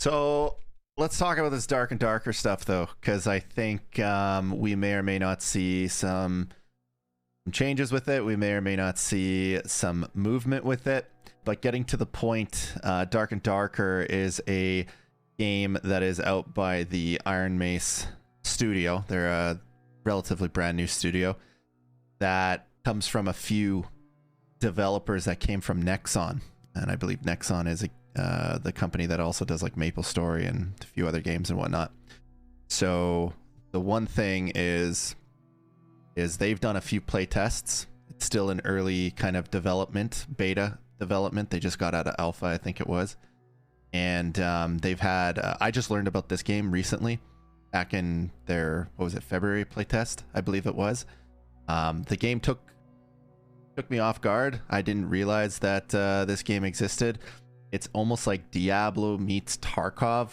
So let's talk about this dark and darker stuff, though, because I think we may or may not see some changes with it. We may or may not see some movement with it. But getting to the point, Dark and Darker is a game that is out by the Ironmace studio. They're a relatively brand new studio that comes from a few developers that came from Nexon. And I believe Nexon is the company that also does like Maple Story and a few other games and whatnot. So the one thing is they've done a few play tests. It's still in early kind of development, beta development. They just got out of alpha, I think it was. And they've had, I just learned about this game recently, back in their, what was it, February playtest, I believe it was. The game took me off guard. I didn't realize that this game existed. It's almost like Diablo meets Tarkov.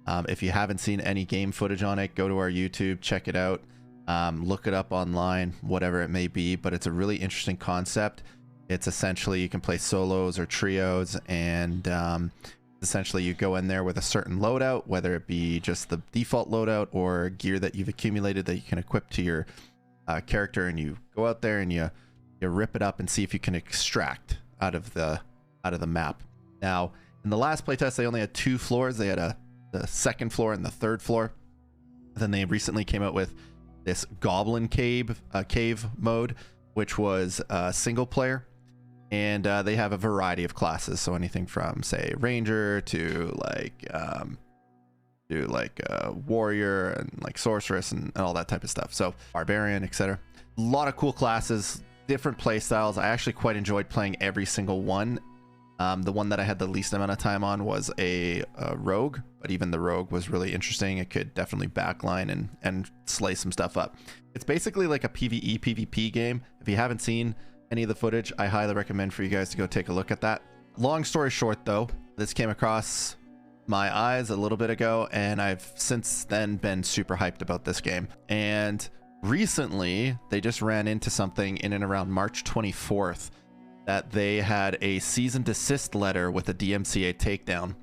If you haven't seen any game footage on it, go to our YouTube, check it out. Look it up online, whatever it may be, but it's a really interesting concept. It's essentially you can play solos or trios, and essentially you go in there with a certain loadout, whether it be just the default loadout or gear that you've accumulated that you can equip to your character, and you go out there and you rip it up and see if you can extract out of the map. Now, in the last playtest, they only had 2 floors. They had the second floor and the third floor. Then they recently came out with this Goblin cave mode, which was single player. And they have a variety of classes, so anything from, say, ranger to like warrior and like sorceress and all that type of stuff. So barbarian, etc. A lot of cool classes, different play styles. I actually quite enjoyed playing every single one. The one that I had the least amount of time on was a rogue, but even the rogue was really interesting. It could definitely backline and slay some stuff up. It's basically like a PvE PvP game. If you haven't seen any of the footage, I highly recommend for you guys to go take a look at that. Long story short, though, this came across my eyes a little bit ago, and I've since then been super hyped about this game. And recently, they just ran into something in and around March 24th that they had a cease and desist letter with a DMCA takedown,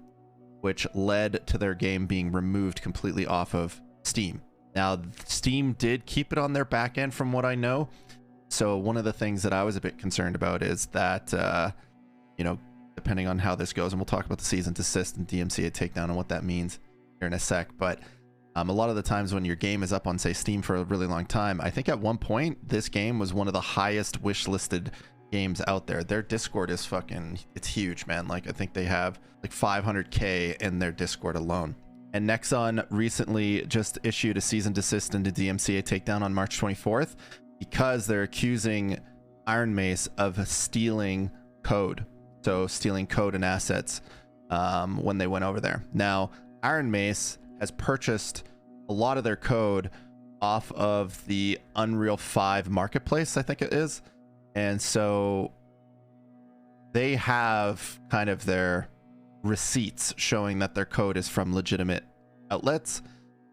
which led to their game being removed completely off of Steam. Now, Steam did keep it on their back end from what I know. So one of the things that I was a bit concerned about is that, you know, depending on how this goes, and we'll talk about the cease and desist and DMCA takedown and what that means here in a sec, but a lot of the times when your game is up on, say, Steam for a really long time, I think at one point this game was one of the highest wish-listed games out there. Their Discord is fucking, it's huge, man. Like, I think they have like 500k in their Discord alone. And Nexon recently just issued a cease and desist and a DMCA takedown on March 24th because they're accusing Ironmace of stealing code. So stealing code and assets when they went over there. Now, Ironmace has purchased a lot of their code off of the Unreal 5 marketplace, I think it is. And so they have kind of their receipts showing that their code is from legitimate outlets.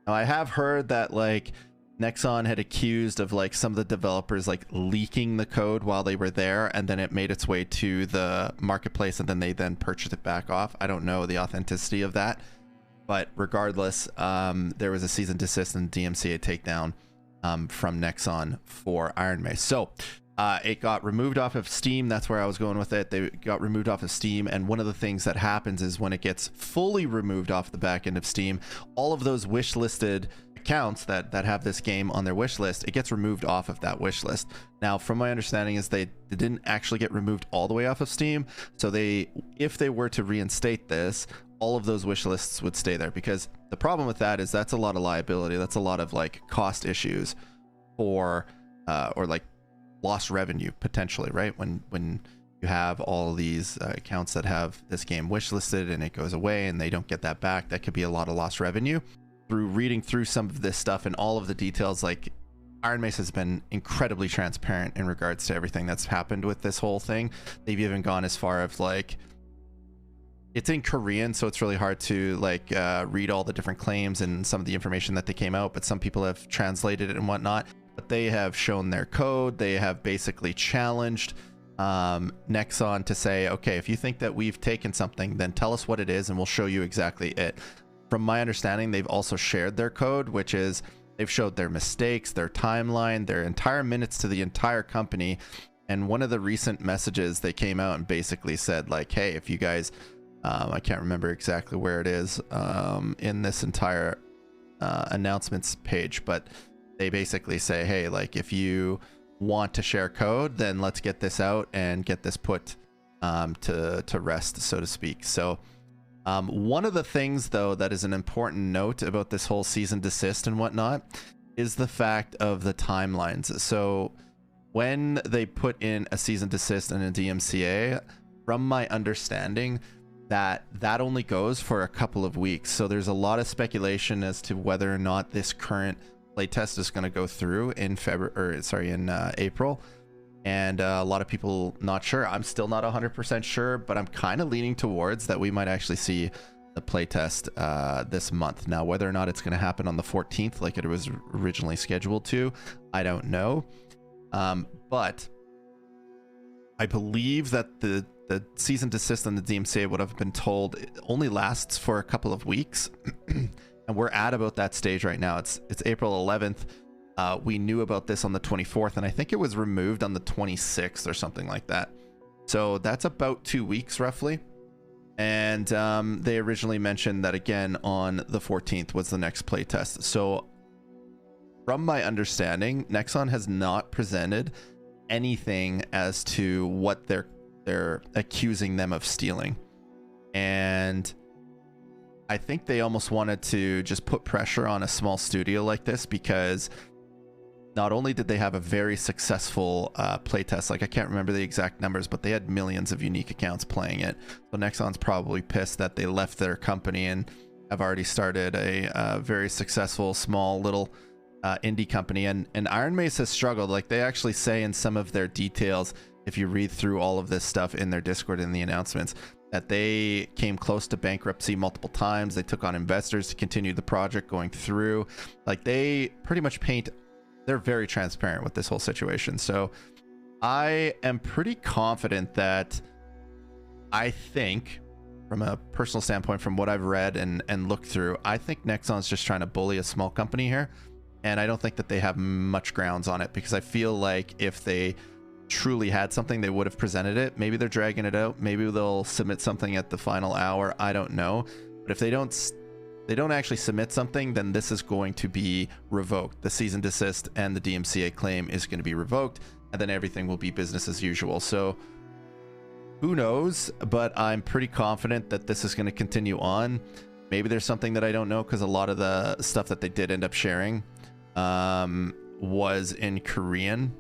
Now, I have heard that like Nexon had accused of like some of the developers like leaking the code while they were there, and then it made its way to the marketplace, and then they purchased it back off. I don't know the authenticity of that, but regardless, there was a cease and desist and DMCA takedown from Nexon for Ironmace. So it got removed off of Steam. That's where I was going with it. They got removed off of Steam, and one of the things that happens is when it gets fully removed off the back end of Steam, all of those wish listed accounts that have this game on their wish list, it gets removed off of that wish list. Now, from my understanding is they didn't actually get removed all the way off of Steam. So if they were to reinstate this, all of those wish lists would stay there, because the problem with that is that's a lot of liability. That's a lot of like cost issues for or like lost revenue potentially, right? When you have all these accounts that have this game wish listed and it goes away and they don't get that back, that could be a lot of lost revenue. Through reading through some of this stuff and all of the details, like Ironmace has been incredibly transparent in regards to everything that's happened with this whole thing. They've even gone as far as like, it's in Korean, so it's really hard to like read all the different claims and some of the information that they came out, but some people have translated it and whatnot. But they have shown their code. They have basically challenged Nexon to say, okay, if you think that we've taken something, then tell us what it is and we'll show you exactly it. From my understanding, they've also shared their code, which is they've showed their mistakes, their timeline, their entire minutes to the entire company. And one of the recent messages, they came out and basically said like, hey, if you guys, I can't remember exactly where it is in this entire announcements page, but they basically say, hey, like if you want to share code, then let's get this out and get this put to rest, so to speak. So one of the things though that is an important note about this whole cease and desist and whatnot is the fact of the timelines. So when they put in a cease and desist and a DMCA, from my understanding, that only goes for a couple of weeks. So there's a lot of speculation as to whether or not this current playtest is going to go through in April, and a lot of people not sure. I'm still not 100% sure, but I'm kind of leaning towards that we might actually see the playtest this month. Now, whether or not it's going to happen on the 14th like it was originally scheduled to, I don't know. But I believe that the cease and desist and the DMCA would have been told it only lasts for a couple of weeks. And we're at about that stage right now. It's April 11th. We knew about this on the 24th, and I think it was removed on the 26th or something like that. So that's about 2 weeks roughly. And they originally mentioned that again on the 14th was the next playtest. So from my understanding, Nexon has not presented anything as to what they're accusing them of stealing. And I think they almost wanted to just put pressure on a small studio like this, because not only did they have a very successful playtest, like I can't remember the exact numbers, but they had millions of unique accounts playing it. So Nexon's probably pissed that they left their company and have already started a very successful small little indie company. And Ironmace has struggled. Like they actually say in some of their details, if you read through all of this stuff in their Discord in the announcements, that they came close to bankruptcy multiple times. They took on investors to continue the project going through. Like they pretty much they're very transparent with this whole situation. So I am pretty confident that, I think from a personal standpoint, from what I've read and looked through, I think Nexon's just trying to bully a small company here. And I don't think that they have much grounds on it, because I feel like if they truly had something, they would have presented it. Maybe they're dragging it out. Maybe they'll submit something at the final hour. I don't know. But if they don't actually submit something, then this is going to be revoked. The cease and desist and the DMCA claim is going to be revoked, and then everything will be business as usual. So who knows, but I'm pretty confident that this is going to continue on. Maybe there's something that I don't know, because a lot of the stuff that they did end up sharing was in Korean.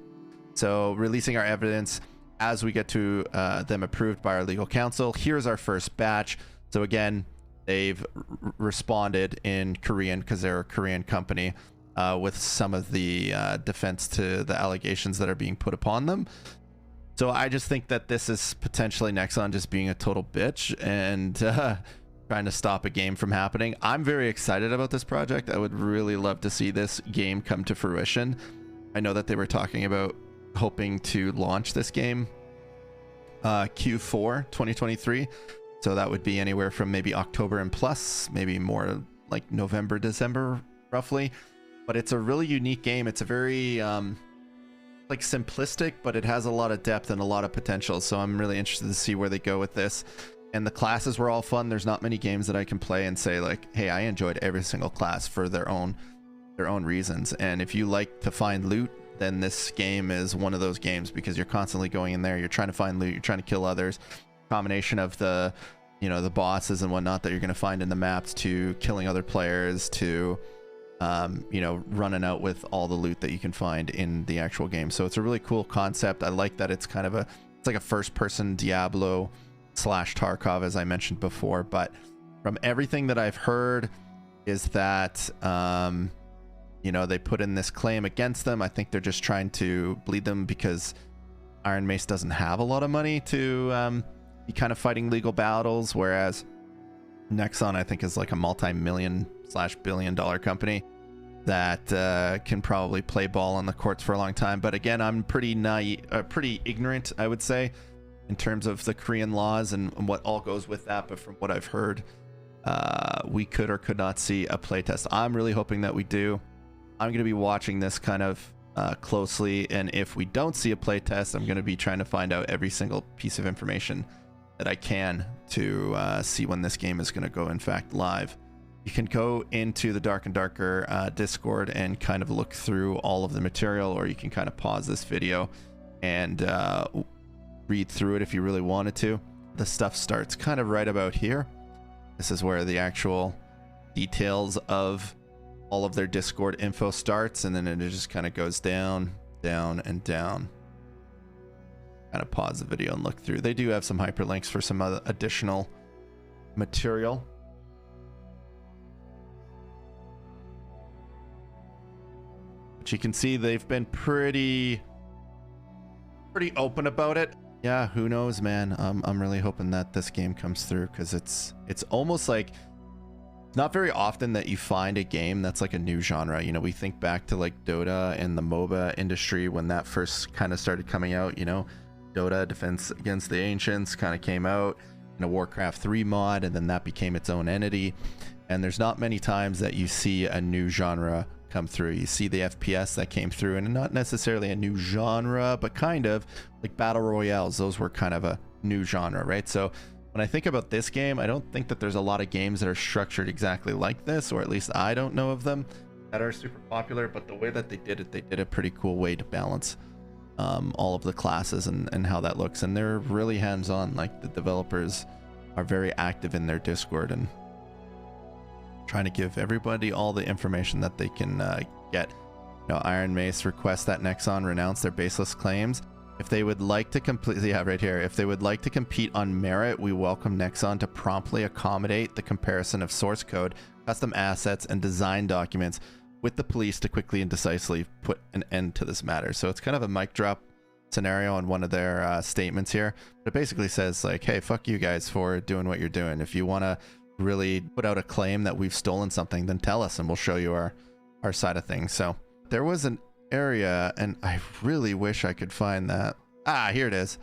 So releasing our evidence as we get to them approved by our legal counsel. Here's our first batch. So again, they've responded in Korean, because they're a Korean company, with some of the defense to the allegations that are being put upon them. So I just think that this is potentially Nexon just being a total bitch and trying to stop a game from happening. I'm very excited about this project. I would really love to see this game come to fruition. I know that they were talking about hoping to launch this game Q4 2023. So that would be anywhere from maybe October and plus, maybe more like November, December, roughly. But it's a really unique game. It's a very like simplistic, but it has a lot of depth and a lot of potential. So I'm really interested to see where they go with this. And the classes were all fun. There's not many games that I can play and say like, hey, I enjoyed every single class for their own reasons. And if you like to find loot, then this game is one of those games, because you're constantly going in there, you're trying to find loot, you're trying to kill others. Combination of the, you know, the bosses and whatnot that you're going to find in the maps, to killing other players, to you know, running out with all the loot that you can find in the actual game. So it's a really cool concept. I like that it's kind of it's like a first person Diablo / Tarkov, as I mentioned before. But from everything that I've heard is that you know, they put in this claim against them. I think they're just trying to bleed them, because Ironmace doesn't have a lot of money to be kind of fighting legal battles, whereas Nexon, I think, is like a multi-million / billion-dollar company. that can probably play ball on the courts for a long time. But again, I'm pretty naive, pretty ignorant, I would say, in terms of the Korean laws and what all goes with that. But from what I've heard, we could or could not see a playtest. I'm really hoping that we do. I'm going to be watching this kind of closely, and if we don't see a playtest, I'm going to be trying to find out every single piece of information that I can to see when this game is going to go in fact live. You can go into the Dark and Darker Discord and kind of look through all of the material, or you can kind of pause this video and read through it if you really wanted to. The stuff starts kind of right about here. This is where the actual details of all of their Discord info starts, and then it just kind of goes down, down, and down. Kind of pause the video and look through. They do have some hyperlinks for some other additional material. But you can see they've been pretty open about it. Yeah, who knows, man. I'm really hoping that this game comes through, because it's almost like not very often that you find a game that's like a new genre. You know, we think back to like Dota and the MOBA industry when that first kind of started coming out. You know, Dota Defense Against the Ancients kind of came out in a Warcraft 3 mod, and then that became its own entity. And there's not many times that you see a new genre come through. You see the FPS that came through, and not necessarily a new genre, but kind of like battle royales. Those were kind of a new genre, right? So when I think about this game, I don't think that there's a lot of games that are structured exactly like this, or at least I don't know of them that are super popular. But the way that they did a pretty cool way to balance all of the classes and how that looks. And they're really hands-on. Like, the developers are very active in their Discord and trying to give everybody all the information that they can get. You know, Ironmace requests that Nexon renounce their baseless claims. If they would like to if they would like to compete on merit, we welcome Nexon to promptly accommodate the comparison of source code, custom assets, and design documents with the police to quickly and decisively put an end to this matter. So it's kind of a mic drop scenario on one of their statements here. But it basically says, like, hey, fuck you guys for doing what you're doing. If you want to really put out a claim that we've stolen something, then tell us and we'll show you our side of things. So there was an area, and I really wish I could find that. Here it is.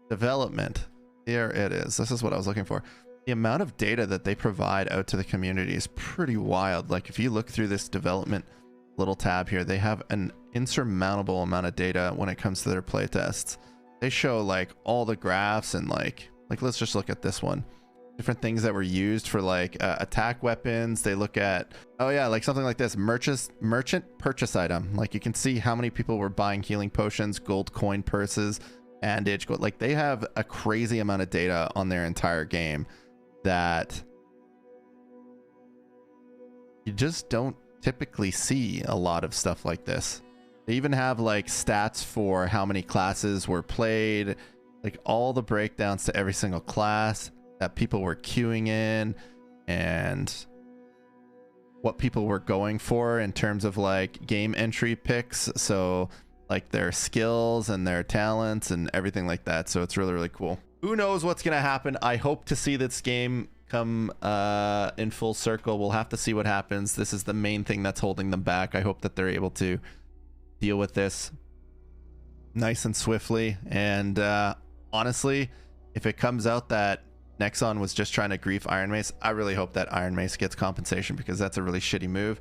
Development. Here it is. This is what I was looking for. The amount of data that they provide out to the community is pretty wild. Like, if you look through this development little tab here, they have an insurmountable amount of data when it comes to their playtests. They show like all the graphs, and like let's just look at this one. Different things that were used for like attack weapons. They look at, oh yeah, like something like this, merchant purchase item. Like, you can see how many people were buying healing potions, gold coin purses, bandage, gold. Like, they have a crazy amount of data on their entire game that you just don't typically see a lot of stuff like this. They even have like stats for how many classes were played, like all the breakdowns to every single class that people were queuing in, and what people were going for in terms of like game entry picks. So like their skills and their talents and everything like that. So it's really, really cool. Who knows what's going to happen? I hope to see this game come in full circle. We'll have to see what happens. This is the main thing that's holding them back. I hope that they're able to deal with this nice and swiftly. And honestly, if it comes out that Nexon was just trying to grief Ironmace, I really hope that Ironmace gets compensation, because that's a really shitty move,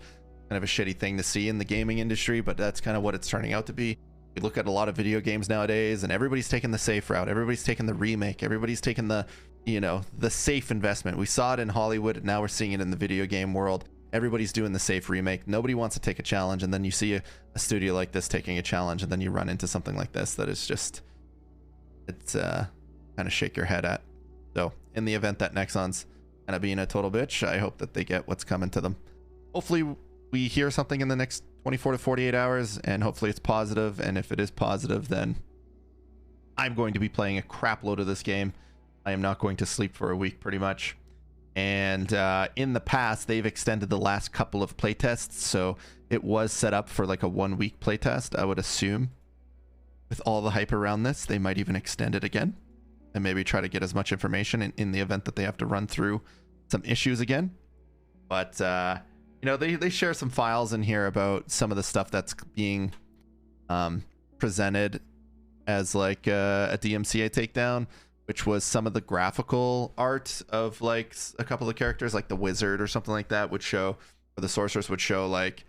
kind of a shitty thing to see in the gaming industry, but that's kind of what it's turning out to be. We look at a lot of video games nowadays, and everybody's taking the safe route. Everybody's taking the remake. Everybody's taking the, you know, the safe investment. We saw it in Hollywood, and now we're seeing it in the video game world. Everybody's doing the safe remake. Nobody wants to take a challenge, and then you see a studio like this taking a challenge, and then you run into something like this that is just, it's kind of shake your head at. So in the event that Nexon's kind of being a total bitch, I hope that they get what's coming to them. Hopefully we hear something in the next 24 to 48 hours, and hopefully it's positive. And if it is positive, then I'm going to be playing a crap load of this game. I am not going to sleep for a week, pretty much. And in the past, they've extended the last couple of playtests, so it was set up for like a 1-week playtest. I would assume with all the hype around this, they might even extend it again and maybe try to get as much information in the event that they have to run through some issues again. But You know, they share some files in here about some of the stuff that's being presented as like a DMCA takedown, which was some of the graphical art of like a couple of characters, like the wizard or something like that would show, or the sorceress would show like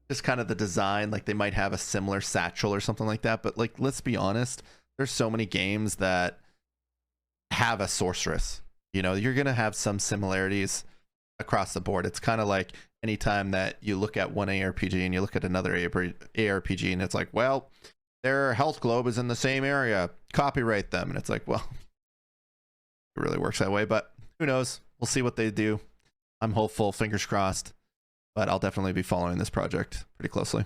just kind of the design, like they might have a similar satchel or something like that. But like, let's be honest, there's so many games that have a sorceress. You know, you're gonna have some similarities across the board. It's kind of like anytime that you look at one ARPG and you look at another ARPG and it's like, well, their health globe is in the same area, copyright them. And it's like, well, it really works that way, but who knows? We'll see what they do. I'm hopeful, fingers crossed, but I'll definitely be following this project pretty closely.